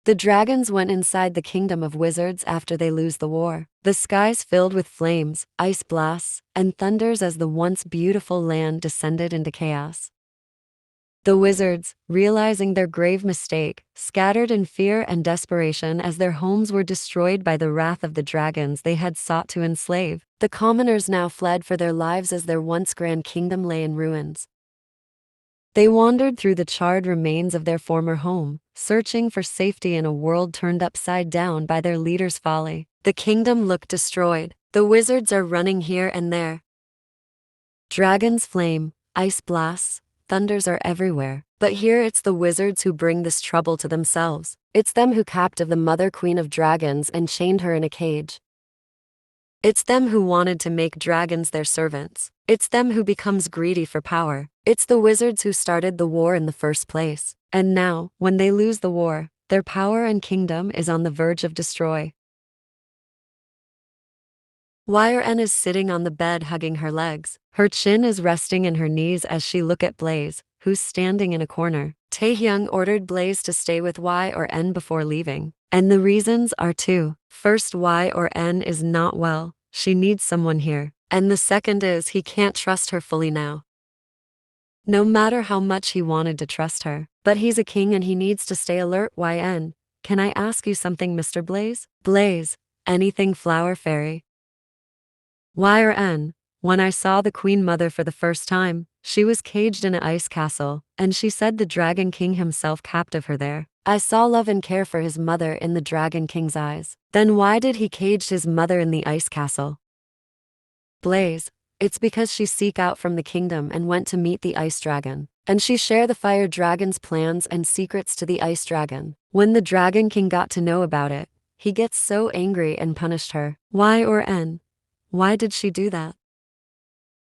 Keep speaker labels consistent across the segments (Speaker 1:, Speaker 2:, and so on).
Speaker 1: The dragons went inside the kingdom of wizards after they lose the war. The skies filled with flames, ice blasts, and thunders as the once beautiful land descended into chaos. The wizards, realizing their grave mistake, scattered in fear and desperation as their homes were destroyed by the wrath of the dragons they had sought to enslave. The commoners now fled for their lives as their once grand kingdom lay in ruins. They wandered through the charred remains of their former home, searching for safety in a world turned upside down by their leader's folly. The kingdom looked destroyed. The wizards are running here and there. Dragons flame, ice blasts, thunders are everywhere. But here it's the wizards who bring this trouble to themselves. It's them who captive the mother queen of dragons and chained her in a cage. It's them who wanted to make dragons their servants. It's them who becomes greedy for power. It's the wizards who started the war in the first place. And now, when they lose the war, their power and kingdom is on the verge of destroy. Yn is sitting on the bed hugging her legs. Her chin is resting in her knees as she look at Blaze, who's standing in a corner. Taehyung ordered Blaze to stay with Yn before leaving. And the reasons are two. First, Yn is not well. She needs someone here. And the second is he can't trust her fully now. No matter how much he wanted to trust her. But he's a king and he needs to stay alert. Yn, can I ask you something, Mr. Blaze? Blaze, anything, Flower Fairy. Yn, when I saw the Queen Mother for the first time, she was caged in an ice castle, and she said the Dragon King himself captive her there. I saw love and care for his mother in the Dragon King's eyes. Then why did he cage his mother in the ice castle? Blaze, it's because she seek out from the kingdom and went to meet the ice dragon. And she share the fire dragon's plans and secrets to the ice dragon. When the Dragon King got to know about it, he gets so angry and punished her. Yn, why did she do that?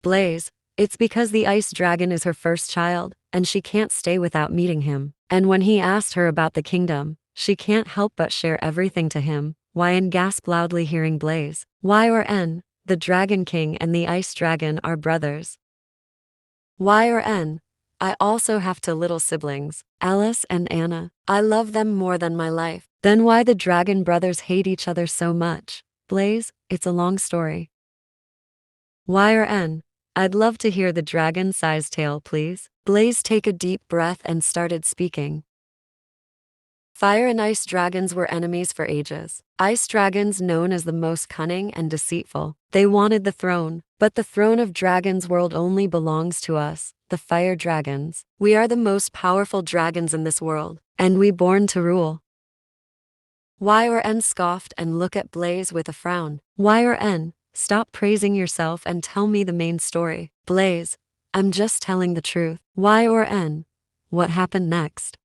Speaker 1: Blaze, it's because the ice dragon is her first child, and she can't stay without meeting him. And when he asked her about the kingdom, she can't help but share everything to him. Yn gasped loudly hearing Blaze. Yn, the Dragon King and the ice dragon are brothers. Yn, I also have two little siblings, Alice and Anna. I love them more than my life. Then why the dragon brothers hate each other so much? Blaze, it's a long story. Yn, I'd love to hear the dragon-sized tale, please. Blaze take a deep breath and started speaking. Fire and ice dragons were enemies for ages. Ice dragons known as the most cunning and deceitful. They wanted the throne, but the throne of Dragon's world only belongs to us, the fire dragons. We are the most powerful dragons in this world, and we born to rule. Yn scoffed and looked at Blaze with a frown. Yn, stop praising yourself and tell me the main story. Blaze, I'm just telling the truth. Yn, what happened next?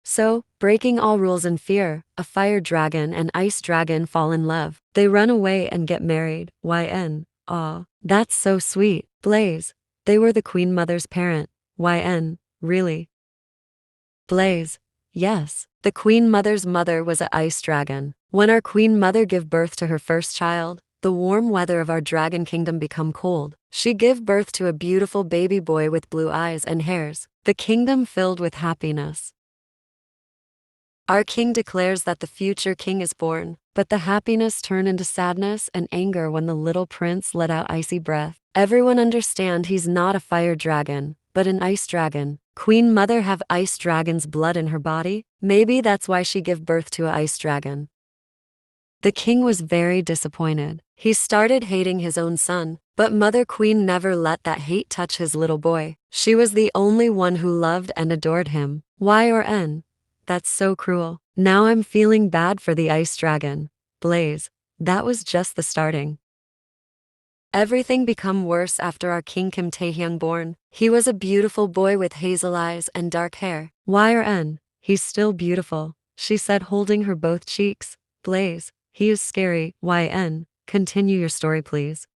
Speaker 1: So, breaking all rules in fear, a fire dragon and ice dragon fall in love. They run away and get married. Yn, aw, that's so sweet. Blaze, they were the Queen Mother's parent. Yn, really? Blaze, yes, the Queen Mother's mother was an ice dragon. When our Queen Mother give birth to her first child, the warm weather of our dragon kingdom become cold. She give birth to a beautiful baby boy with blue eyes and hairs. The kingdom filled with happiness. Our king declares that the future king is born, but the happiness turned into sadness and anger when the little prince let out icy breath. Everyone understand he's not a fire dragon, but an ice dragon. Queen Mother have ice dragon's blood in her body? Maybe that's why she give birth to a ice dragon. The king was very disappointed. He started hating his own son, but Mother Queen never let that hate touch his little boy. She was the only one who loved and adored him. Yn, that's so cruel. Now I'm feeling bad for the ice dragon. Blaze, that was just the starting. Everything become worse after our king Kim Taehyung born. He was a beautiful boy with hazel eyes and dark hair. Yn, he's still beautiful, she said holding her both cheeks. Blaze, he is scary. Yn, continue your story please.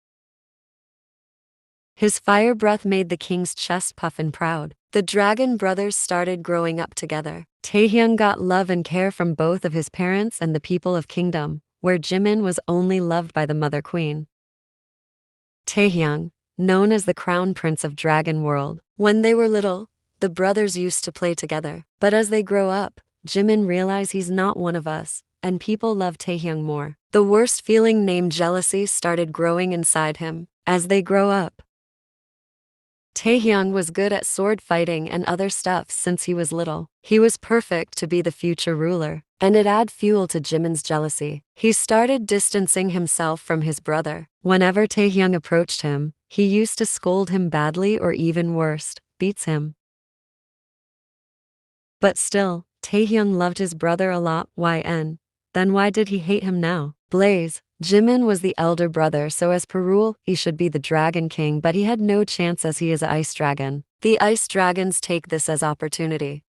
Speaker 1: His fire breath made the king's chest puff and proud. The dragon brothers started growing up together. Taehyung got love and care from both of his parents and the people of kingdom, where Jimin was only loved by the mother queen. Taehyung, known as the crown prince of Dragon World. When they were little, the brothers used to play together. But as they grow up, Jimin realized he's not one of us, and people love Taehyung more. The worst feeling named jealousy started growing inside him. As they grow up, Taehyung was good at sword fighting and other stuff since he was little. He was perfect to be the future ruler, and it added fuel to Jimin's jealousy. He started distancing himself from his brother. Whenever Taehyung approached him, he used to scold him badly or even worse, beats him. But still, Taehyung loved his brother a lot. Then why did he hate him now? Blaze. Jimin was the elder brother, so as per rule, he should be the Dragon King, but he had no chance as he is an ice dragon. The ice dragons take this as opportunity.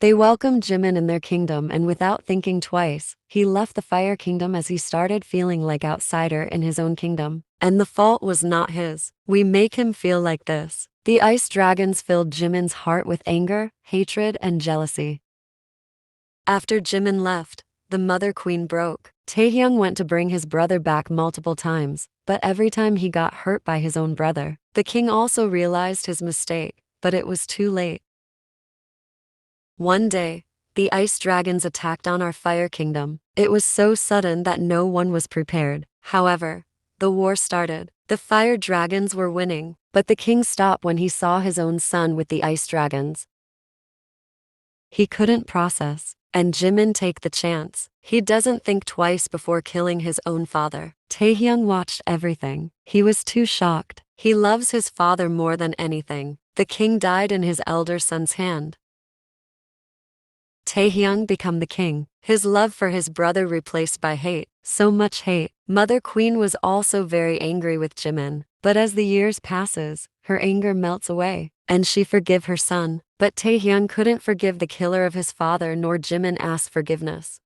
Speaker 1: They welcomed Jimin in their kingdom, and without thinking twice, he left the Fire Kingdom as he started feeling like outsider in his own kingdom. And the fault was not his. We make him feel like this. The ice dragons filled Jimin's heart with anger, hatred, and jealousy. After Jimin left, the Mother Queen broke. Taehyung went to bring his brother back multiple times, but every time he got hurt by his own brother. The king also realized his mistake, but it was too late. One day, the ice dragons attacked on our Fire Kingdom. It was so sudden that no one was prepared. However, the war started. The fire dragons were winning, but the king stopped when he saw his own son with the ice dragons. He couldn't process, and Jimin take the chance. He doesn't think twice before killing his own father. Taehyung watched everything. He was too shocked. He loves his father more than anything. The king died in his elder son's hand. Taehyung became the king. His love for his brother replaced by hate. So much hate. Mother Queen was also very angry with Jimin. But as the years passes, her anger melts away, and she forgive her son. But Taehyung couldn't forgive the killer of his father, nor Jimin asked forgiveness.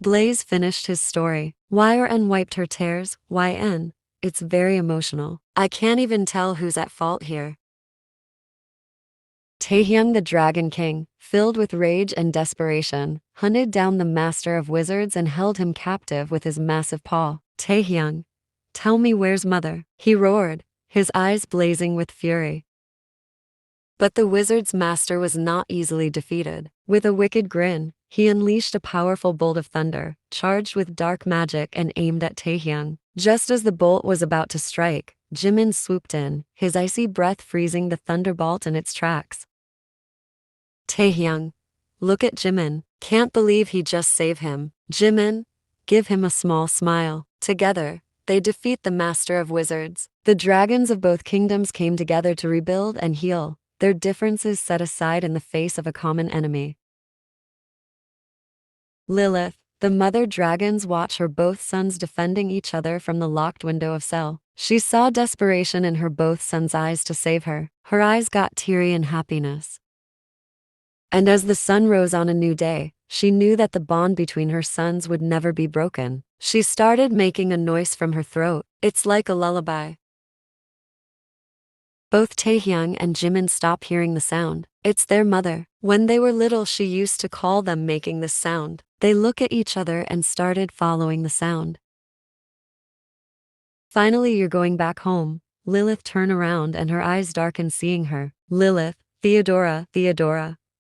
Speaker 1: Blaze finished his story. YN wiped her tears. YN. It's very emotional. I can't even tell who's at fault here. Taehyung the Dragon King, filled with rage and desperation, hunted down the master of wizards and held him captive with his massive paw. Taehyung, tell me where's mother? He roared, his eyes blazing with fury. But the wizard's master was not easily defeated. With a wicked grin, he unleashed a powerful bolt of thunder, charged with dark magic and aimed at Taehyung. Just as the bolt was about to strike, Jimin swooped in, his icy breath freezing the thunderbolt in its tracks. Taehyung, look at Jimin. Can't believe he just saved him. Jimin, give him a small smile. Together, they defeat the master of wizards. The dragons of both kingdoms came together to rebuild and heal, their differences set aside in the face of a common enemy. Lilith, the mother dragons watch her both sons defending each other from the locked window of cell. She saw desperation in her both sons' eyes to save her. Her eyes got teary in happiness. And as the sun rose on a new day, she knew that the bond between her sons would never be broken. She started making a noise from her throat. It's like a lullaby. Both Taehyung and Jimin stop hearing the sound. It's their mother. When they were little, she used to call them making this sound. They look at each other and started following the sound. Finally, you're going back home. Lilith turned around and her eyes darkened seeing her. Lilith, Theodora,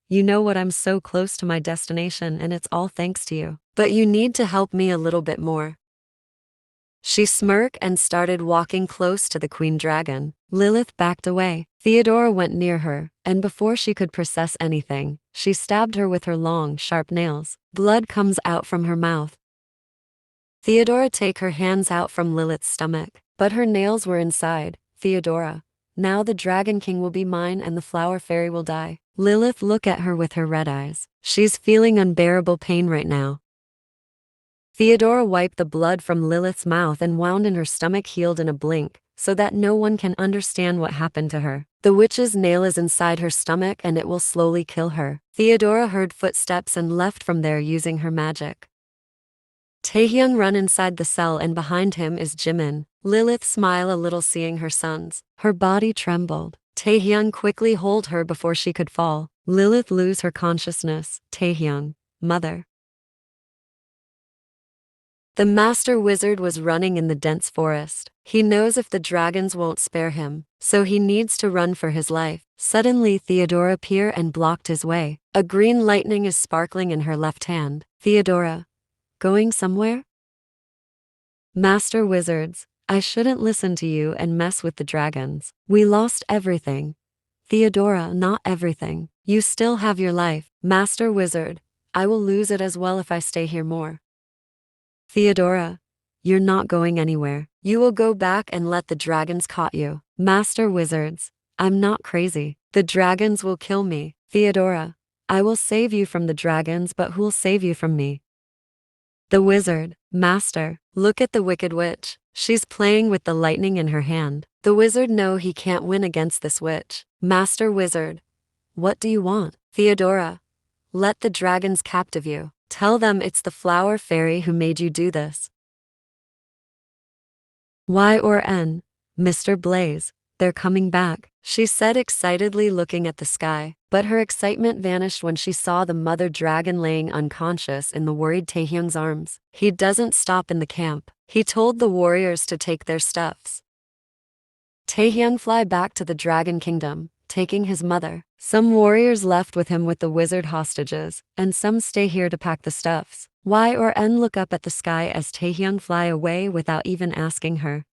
Speaker 1: you know what, I'm so close to my destination and it's all thanks to you. But you need to help me a little bit more. She smirked and started walking close to the queen dragon. Lilith backed away. Theodora went near her, and before she could process anything, she stabbed her with her long, sharp nails. Blood comes out from her mouth. Theodora take her hands out from Lilith's stomach, but her nails were inside. Theodora, now the Dragon King will be mine and the Flower Fairy will die. Lilith looked at her with her red eyes. She's feeling unbearable pain right now. Theodora wiped the blood from Lilith's mouth and wound in her stomach, healed in a blink, so that no one can understand what happened to her. The witch's nail is inside her stomach and it will slowly kill her. Theodora heard footsteps and left from there using her magic. Taehyung run inside the cell and behind him is Jimin. Lilith smiled a little seeing her sons. Her body trembled. Taehyung quickly hold her before she could fall. Lilith lose her consciousness. Taehyung, mother. The master wizard was running in the dense forest. He knows if the dragons won't spare him, so he needs to run for his life. Suddenly Theodora appeared and blocked his way. A green lightning is sparkling in her left hand. Theodora, going somewhere? Master wizards, I shouldn't listen to you and mess with the dragons. We lost everything. Theodora, not everything. You still have your life. Master wizard, I will lose it as well if I stay here more. Theodora, you're not going anywhere. You will go back and let the dragons caught you. Master wizards, I'm not crazy. The dragons will kill me. Theodora, I will save you from the dragons, but who'll save you from me? The wizard, Master, look at the wicked witch. She's playing with the lightning in her hand. The wizard know he can't win against this witch. Master wizard, what do you want? Theodora, let the dragons captive you. Tell them it's the flower fairy who made you do this. Y or N, Mr. Blaze, they're coming back, she said excitedly looking at the sky, but her excitement vanished when she saw the mother dragon laying unconscious in the worried Taehyung's arms. He doesn't stop in the camp. He told the warriors to take their stuffs. Taehyung fly back to the dragon kingdom, taking his mother. Some warriors left with him with the wizard hostages, and some stay here to pack the stuffs. Y or N look up at the sky as Taehyung fly away without even asking her.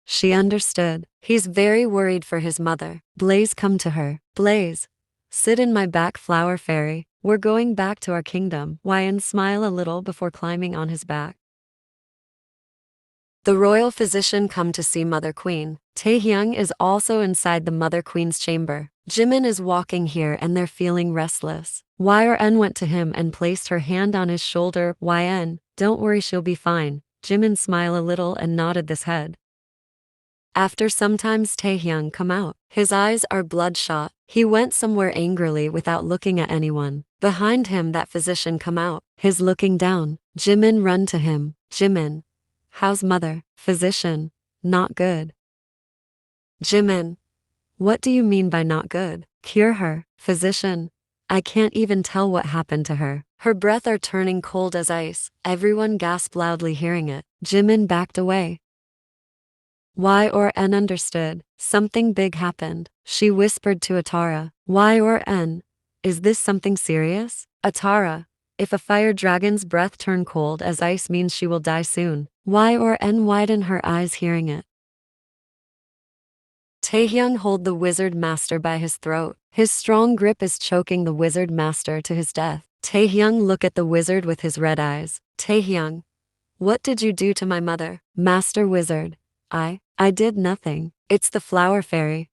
Speaker 1: She understood. He's very worried for his mother. Blaze come to her. Blaze, sit in my back, flower fairy. We're going back to our kingdom. Yn smile a little before climbing on his back. The royal physician come to see Mother Queen. Taehyung is also inside the Mother Queen's chamber. Jimin is walking here and they're feeling restless. Yn went to him and placed her hand on his shoulder. Yn, don't worry, she'll be fine. Jimin smiled a little and nodded his head. After sometimes Taehyung come out. His eyes are bloodshot. He went somewhere angrily without looking at anyone. Behind him that physician come out. His looking down. Jimin run to him. Jimin, how's mother? Physician, not good. Jimin, what do you mean by not good? Cure her. Physician, I can't even tell what happened to her. Her breath are turning cold as ice. Everyone gasped loudly hearing it. Jimin backed away. Y or N understood. Something big happened. She whispered to Atara. Y or N, is this something serious? Atara, if a fire dragon's breath turn cold as ice means she will die soon. Y or N widen her eyes hearing it. Taehyung hold the wizard master by his throat. His strong grip is choking the wizard master to his death. Taehyung look at the wizard with his red eyes. Taehyung, what did you do to my mother? Master wizard, I did nothing. It's the flower fairy.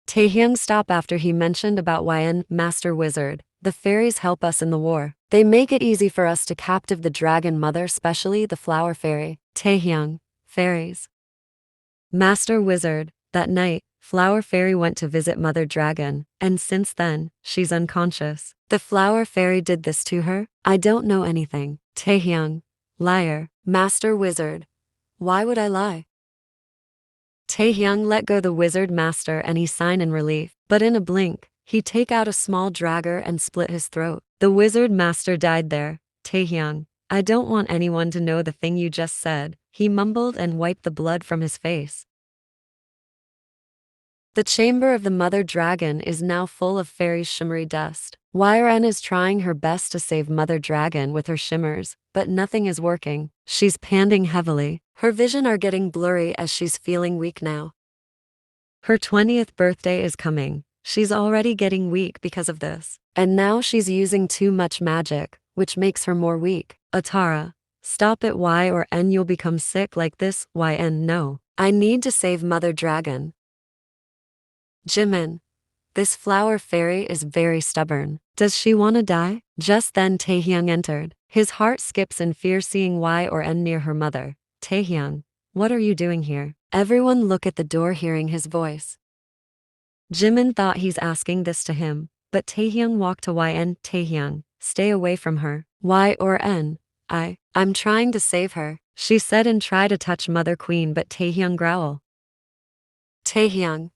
Speaker 1: Taehyung stopped after he mentioned about Yn. Master wizard, the fairies help us in the war. They make it easy for us to captive the dragon mother, especially the flower fairy. Taehyung, fairies. Master wizard, that night, flower fairy went to visit mother dragon, and since then, she's unconscious. The flower fairy did this to her? I don't know anything. Taehyung, liar. Master wizard, why would I lie? Taehyung let go the wizard master and he sighed in relief, but in a blink, he take out a small dagger and split his throat. The wizard master died there. Taehyung, I don't want anyone to know the thing you just said, he mumbled and wiped the blood from his face. The chamber of the mother dragon is now full of fairies' shimmery dust. Yn is trying her best to save mother dragon with her shimmers, but nothing is working. She's panting heavily. Her vision are getting blurry as she's feeling weak now. Her 20th birthday is coming. She's already getting weak because of this. And now she's using too much magic, which makes her more weak. Atara, stop it. Y or N, you'll become sick like this. Yn, no. I need to save mother dragon. Jimin, this flower fairy is very stubborn. Does she wanna die? Just then Taehyung entered. His heart skips in fear seeing Y or N near her mother. Taehyung, what are you doing here? Everyone look at the door hearing his voice. Jimin thought he's asking this to him, but Taehyung walked to Yn. Taehyung, stay away from her. Y or N, I'm trying to save her, she said and tried to touch Mother Queen but Taehyung growled. Taehyung,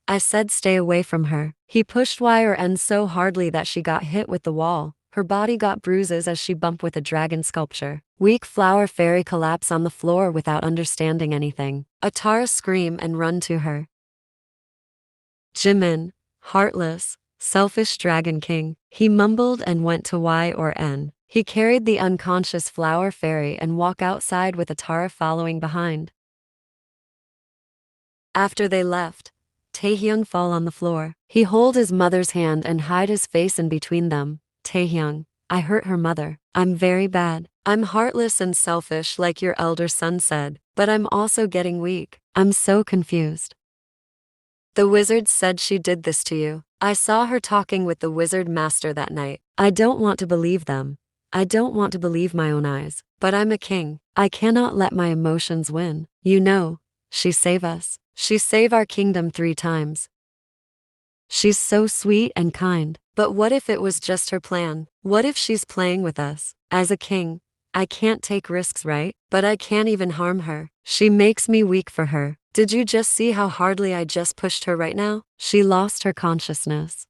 Speaker 1: I said stay away from her. He pushed Y or N so hardly that she got hit with the wall. Her body got bruises as she bumped with a dragon sculpture. Weak flower fairy collapse on the floor without understanding anything. Atara scream and run to her. Jimin, heartless, selfish dragon king, he mumbled and went to Y or N. He carried the unconscious flower fairy and walked outside with Atara following behind. After they left, Taehyung fall on the floor. He hold his mother's hand and hide his face in between them. Taehyung, I hurt her mother. I'm very bad. I'm heartless and selfish like your elder son said, but I'm also getting weak. I'm so confused. The wizard said she did this to you. I saw her talking with the wizard master that night. I don't want to believe them. I don't want to believe my own eyes, but I'm a king. I cannot let my emotions win. You know, she save us. She save our kingdom 3 times. She's so sweet and kind. But what if it was just her plan? What if she's playing with us? As a king, I can't take risks, right? But I can't even harm her. She makes me weak for her. Did you just see how hardly I just pushed her right now? She lost her consciousness.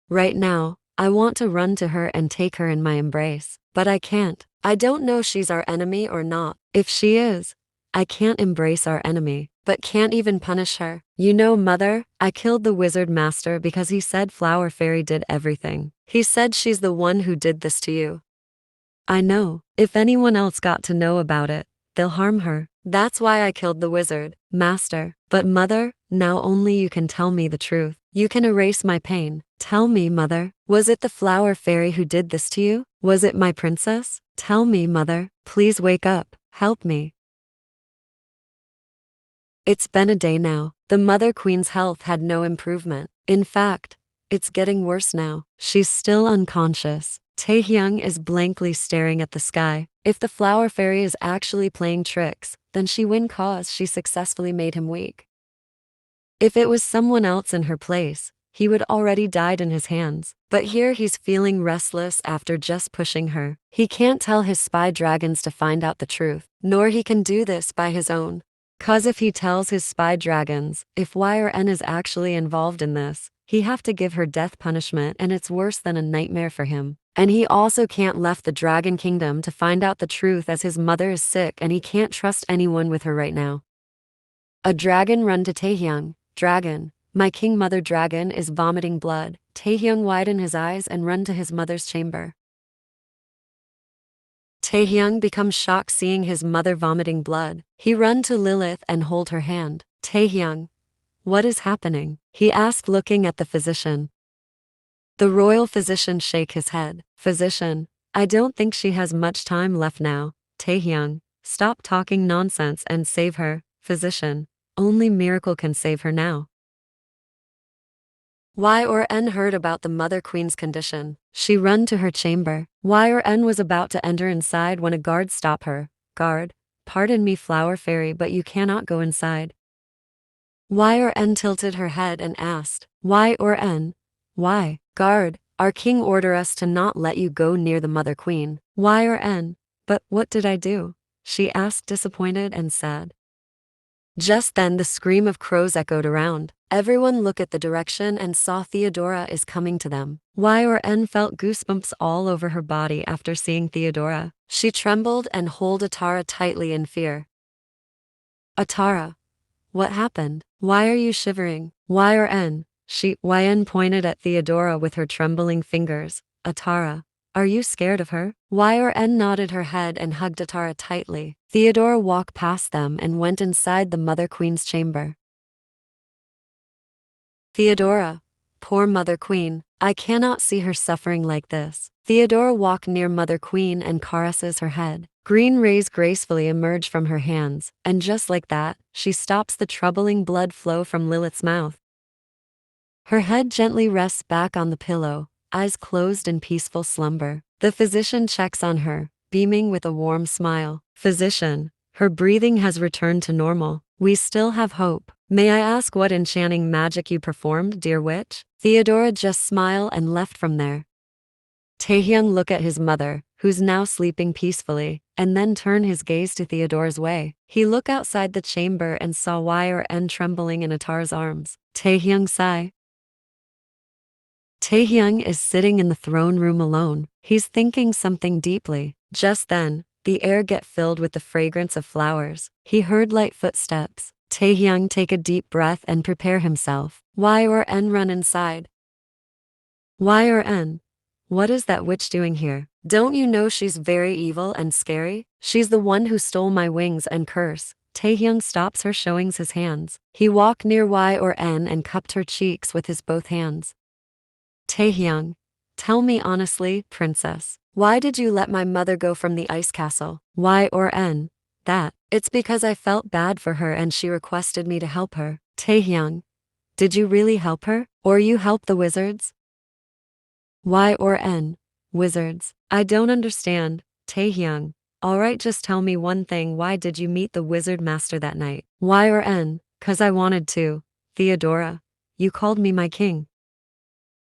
Speaker 1: Right now, I want to run to her and take her in my embrace. But I can't. I don't know she's our enemy or not. If she is, I can't embrace our enemy, but can't even punish her. You know, mother, I killed the wizard master because he said Flower Fairy did everything. He said she's the one who did this to you. I know. If anyone else got to know about it, they'll harm her. That's why I killed the wizard, master. But mother, now only you can tell me the truth. You can erase my pain. Tell me, mother, was it the flower fairy who did this to you? Was it my princess? Tell me, mother, please wake up, help me. It's been a day now. The mother queen's health had no improvement. In fact, it's getting worse now. She's still unconscious. Taehyung is blankly staring at the sky. If the flower fairy is actually playing tricks, then she win cause she successfully made him weak. If it was someone else in her place, he would already died in his hands. But here he's feeling restless after just pushing her. He can't tell his spy dragons to find out the truth, nor he can do this by his own. Cause if he tells his spy dragons, if Y or N is actually involved in this, he have to give her death punishment and it's worse than a nightmare for him. And he also can't left the Dragon Kingdom to find out the truth as his mother is sick and he can't trust anyone with her right now. A dragon run to Taehyung. Dragon, my king mother dragon is vomiting blood. Taehyung widen his eyes and run to his mother's chamber. Taehyung becomes shocked seeing his mother vomiting blood. He run to Lilith and hold her hand. Taehyung, what is happening? He asked looking at the physician. The royal physician shake his head. Physician, I don't think she has much time left now. Taehyung, stop talking nonsense and save her. Physician, only miracle can save her now. Y or N heard about the mother queen's condition. She run to her chamber. Y or N was about to enter inside when a guard stopped her. Guard, pardon me flower fairy, but you cannot go inside. Y or N tilted her head and asked, Y or N? Why? Guard, our king order us to not let you go near the mother queen. Y or N? But what did I do? She asked disappointed and sad. Just then the scream of crows echoed around. Everyone looked at the direction and saw Theodora is coming to them. Y or N felt goosebumps all over her body after seeing Theodora. She trembled and held Atara tightly in fear. Atara, what happened? Why are you shivering? Y or N? YN pointed at Theodora with her trembling fingers. Atara, are you scared of her? Y or N nodded her head and hugged Atara tightly. Theodora walked past them and went inside the Mother Queen's chamber. Theodora, poor Mother Queen, I cannot see her suffering like this. Theodora walked near Mother Queen and caresses her head. Green rays gracefully emerge from her hands, and just like that, she stops the troubling blood flow from Lilith's mouth. Her head gently rests back on the pillow, eyes closed in peaceful slumber. The physician checks on her, beaming with a warm smile. Physician, her breathing has returned to normal. We still have hope. May I ask what enchanting magic you performed, dear witch? Theodora just smiled and left from there. Taehyung looked at his mother, who's now sleeping peacefully, and then turned his gaze to Theodora's way. He looked outside the chamber and saw Y or N trembling in Atara's arms. Taehyung sighed. Taehyung is sitting in the throne room alone. He's thinking something deeply. Just then, the air get filled with the fragrance of flowers. He heard light footsteps. Taehyung take a deep breath and prepare himself. Y or N run inside. Y or N? What is that witch doing here? Don't you know she's very evil and scary? She's the one who stole my wings and curse. Taehyung stops her, showing his hands. He walked near Y or N and cupped her cheeks with his both hands. Taehyung, tell me honestly, princess, why did you let my mother go from the ice castle? Y or N? That. It's because I felt bad for her and she requested me to help her. Taehyung, did you really help her? Or you help the wizards? Y or N? Wizards. I don't understand. Taehyung. Alright, just tell me one thing. Why did you meet the wizard master that night? Y or N? 'Cause I wanted to. Theodora. You called me my king.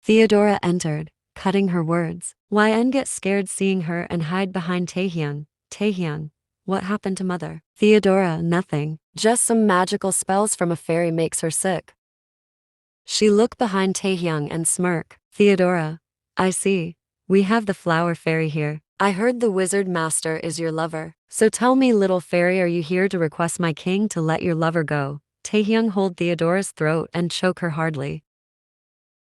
Speaker 1: Theodora entered, cutting her words. YN gets scared seeing her and hide behind Taehyung. Taehyung. What happened to mother? Theodora, nothing. Just some magical spells from a fairy makes her sick. She look behind Taehyung and smirk. Theodora. I see. We have the flower fairy here. I heard the wizard master is your lover. So tell me, little fairy, are you here to request my king to let your lover go? Taehyung hold Theodora's throat and choke her hardly.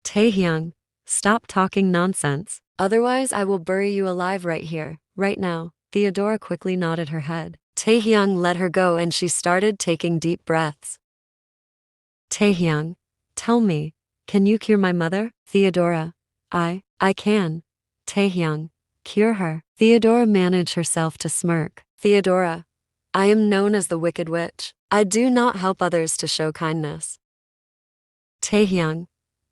Speaker 1: Taehyung, stop talking nonsense. Otherwise I will bury you alive right here, right now. Theodora quickly nodded her head. Taehyung let her go and she started taking deep breaths. Taehyung, tell me, can you cure my mother? Theodora, I can. Taehyung, cure her. Theodora managed herself to smirk. Theodora, I am known as the Wicked Witch. I do not help others to show kindness. Taehyung,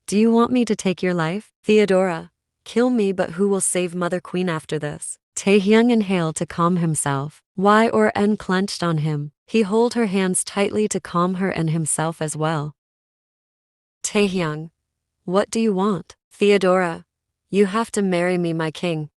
Speaker 1: do you want me to take your life? Theodora, kill me, but who will save Mother Queen after this? Taehyung inhaled to calm himself. Y or N clenched on him. He hold her hands tightly to calm her and himself as well. Taehyung, what do you want? Theodora, you have to marry me, my king.